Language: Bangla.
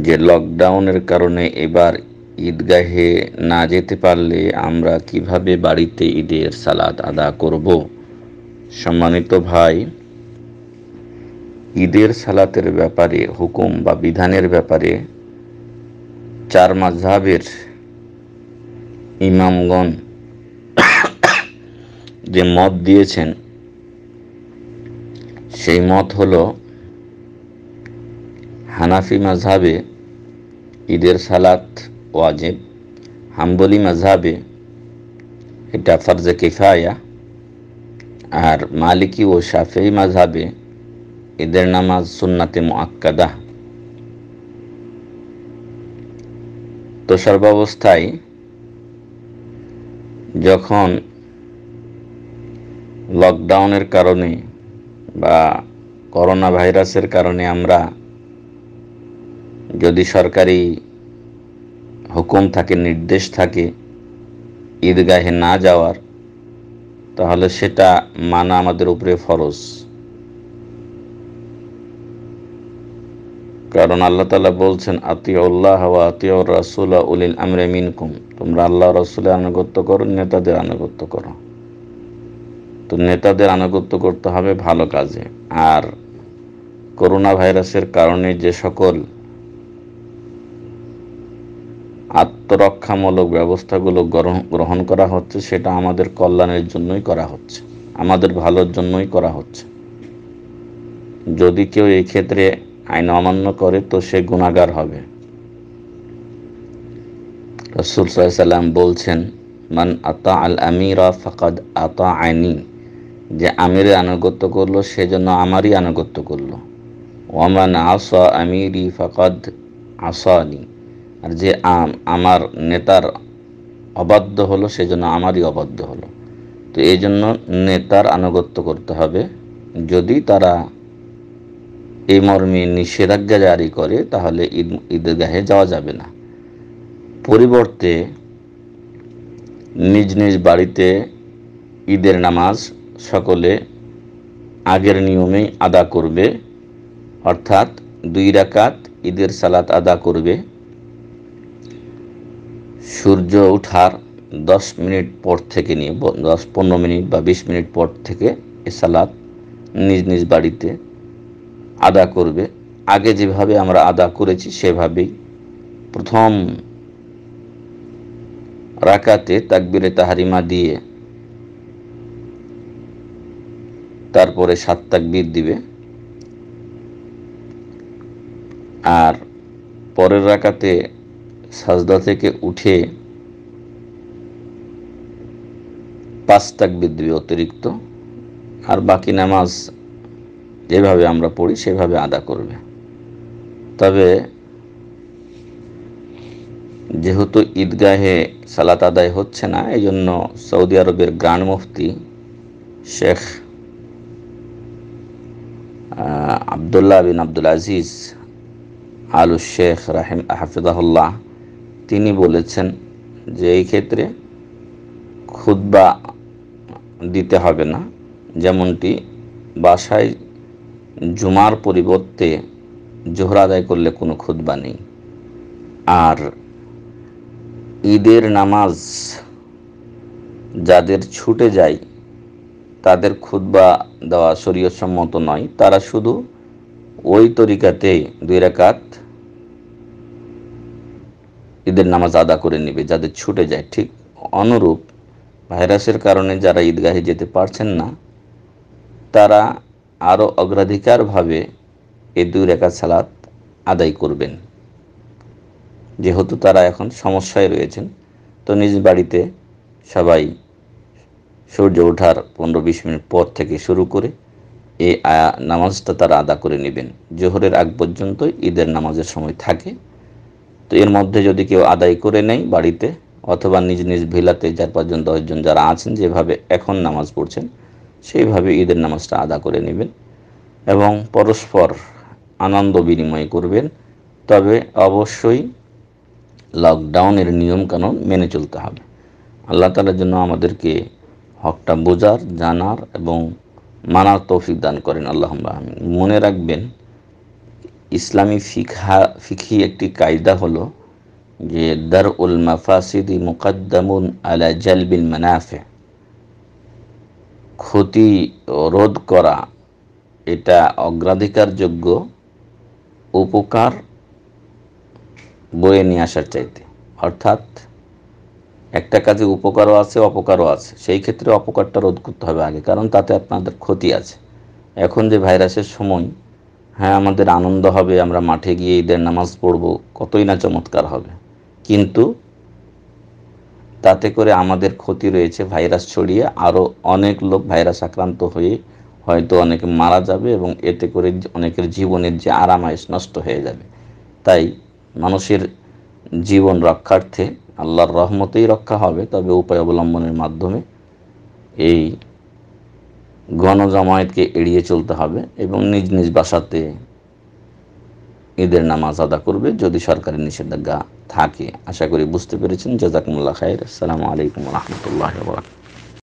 যে লকডাউনের কারণে এবার ঈদগাহে না যেতে পারলে আমরা কিভাবে বাড়িতে ঈদের সালাত আদা করব। সম্মানিত ভাই, ঈদের সালাতের ব্যাপারে হুকুম বা বিধানের ব্যাপারে চার মাযহাবের ইমামগণ যে মত দিয়েছেন সেই মত হলো হানাফি মাযহাবে ঈদের সালাত ওয়াজিব, হাম্বলি মাযহাবে এটা ফরজে কিফায়া, আর মালিকি ও শাফিঈ মাযহাবে ঈদের নামাজ সুন্নাতে মুআক্কাদা। তো সর্বাবস্থায় যখন লকডাউনের কারণে বা করোনা ভাইরাসের কারণে আমরা যদি সরকারি হুকুম থাকে, নির্দেশ থাকে ঈদগাহে না যাওয়ার, তাহলে সেটা মানা আমাদের উপরে ফরজ। কারণ আল্লাহ তাআলা বলছেন, আতিউল্লাহ ওয়া আতিউর রাসূল উলিল আমরি মিনকুম, তোমরা আল্লাহ রাসূলের আনুগত্য করো, নেতাদের আনুগত্য করো। তো নেতাদের আনুগত্য করতে হবে ভালো কাজে। আর করোনা ভাইরাসের কারণে যে সকল আত্মরক্ষামূলক ব্যবস্থাগুলো গ্রহণ করা হচ্ছে সেটা আমাদের কল্যাণের জন্যই করা হচ্ছে, আমাদের ভালোর জন্যই করা হচ্ছে। যদি কেউ এই ক্ষেত্রে আইন অমান্য করে তো সে গুনাহগার হবে। রাসূল সাল্লাল্লাহু আলাইহি সাল্লাম বলছেন, মান আতা আল আমিরা ফাকাদ আতা আইনি, যে আমিরের আনুগত্য করলো সেজন্য আমারই আনুগত্য করলো। ওয়ামান আসা আমিরি ফাকাদ আসানি, আর যে আমার নেতার অবাধ্য হলো সেজন্য আমারই অবাধ্য হলো। তো এই জন্য নেতার আনুগত্য করতে হবে। যদি তারা এই মর্মে নিষেধাজ্ঞা জারি করে তাহলে ঈদগাহে যাওয়া যাবে না। পরিবর্তে নিজ নিজ বাড়িতে ঈদের নামাজ সকলে আগের নিয়মেই আদা করবে, অর্থাৎ 2 রাকাত ঈদের সালাত আদা করবে। সূর্য ওঠার 10 মিনিট পর থেকে নিয়ে 10-15 মিনিট বা 20 মিনিট পর থেকে এ সালাত নিজ নিজ বাড়িতে আদা করবে। আগে যেভাবে আমরা আদা করেছি সেভাবেই প্রথম রাকাতে তাকবীরে তাহরিমা দিয়ে তারপরে 7 তাকবীর দিবে, আর পরের রাকাতে সাজদা থেকে উঠে 5 তাকবীর দিবে অতিরিক্ত, আর বাকি নামাজ যেভাবে আমরা পড়ি সেভাবে আদা করবে। তবে যেহেতু ঈদগাহে সালাত আদায় হচ্ছে না, এই জন্য সৌদি আরবের গ্র্যান্ড মুফতি শেখ আবদুল্লাহ বিন আব্দুল আজিজ আলু শেখ হাফিজাহুল্লাহ তিনি বলেছেন যে এই ক্ষেত্রে খুতবা দিতে হবে না, যেমনটি বাসায় জুমার পরিবর্তে জোহর আদায় করলে কোনো খুতবা নেই। আর ঈদের নামাজ যাদের ছুটে যায় তাদের খুতবা দেওয়া শরীয়তসম্মত নয়, তারা শুধু ওই তরিকাতে 2 রাকাত ঈদের নামাজ আদা করে নেবে যাদের ছুটে যায়। ঠিক অনুরূপ ভাইরাসের কারণে যারা ঈদগাহে যেতে পারছেন না তারা আরও অগ্রাধিকারভাবে এই 2 রাকাত সালাত আদায় করবেন, যেহেতু তারা এখন সমস্যায় রয়েছেন। তো নিজ বাড়িতে সবাই সূর্য ওঠার 15-20 মিনিট পর থেকে শুরু করে এই নামাজটা তারা আদা করে নেবেন। জোহরের আগ পর্যন্ত ঈদের নামাজের সময় থাকে। তো এর মধ্যে যদি কেউ আদায় করে নেয় বাড়িতে অথবা নিজ নিজ ভিলাতে 4-5 জন 10 জন যারা আছেন যেভাবে এখন নামাজ পড়ছেন সেইভাবে ঈদের নামাজটা আদা করে নেবেন এবং পরস্পর আনন্দ বিনিময় করবেন। তবে অবশ্যই লকডাউনের নিয়মকানুন মেনে চলতে হবে। আল্লাহ তাআলার জন্য আমাদেরকে হকটা বোঝার, জানার এবং মানার তৌফিক দান করেন। আল্লাহুম্মা আমিন। মনে রাখবেন, ইসলামী ফিকহি একটি কায়দা হলো যে দারউল মাফাসিদি মুকদ্দামুন আলা জালবিল মানাফি, ক্ষতি রোধ করা এটা অগ্রাধিকারযোগ্য উপকার বয়ে নিয়ে আসার চাইতে। অর্থাৎ একটা কাজে উপকারও আছে অপকারও আছে, সেই ক্ষেত্রে অপকারটা রোধ করতে হবে আগে, কারণ তাতে আপনাদের ক্ষতি আছে। এখন যে ভাইরাসের সময়, হ্যাঁ আমাদের আনন্দ হবে, আমরা মাঠে গিয়ে ঈদের নামাজ পড়ব, কতই না চমৎকার হবে, কিন্তু তাতে করে আমাদের ক্ষতি রয়েছে। ভাইরাস ছড়িয়ে আরও অনেক লোক ভাইরাস আক্রান্ত হয়ে হয়তো অনেকে মারা যাবে, এবং এতে করে অনেকের জীবনের যে আরামায়েশ নষ্ট হয়ে যাবে। তাই মানুষের জীবন রক্ষার্থে আল্লাহর রহমতেই রক্ষা হবে, তবে উপায় অবলম্বনের মাধ্যমে এই গণজমায়েতকে এড়িয়ে চলতে হবে এবং নিজ নিজ বাসাতে ঈদের নামাজ আদা করবে যদি সরকারি নিষেধাজ্ঞা থাকে। আশা করি বুঝতে পেরেছেন। জাযাকুমুল্লাহ খাইর। আসসালামু আলাইকুম ওয়া রাহমাতুল্লাহি ওয়া বারাকাতুহু।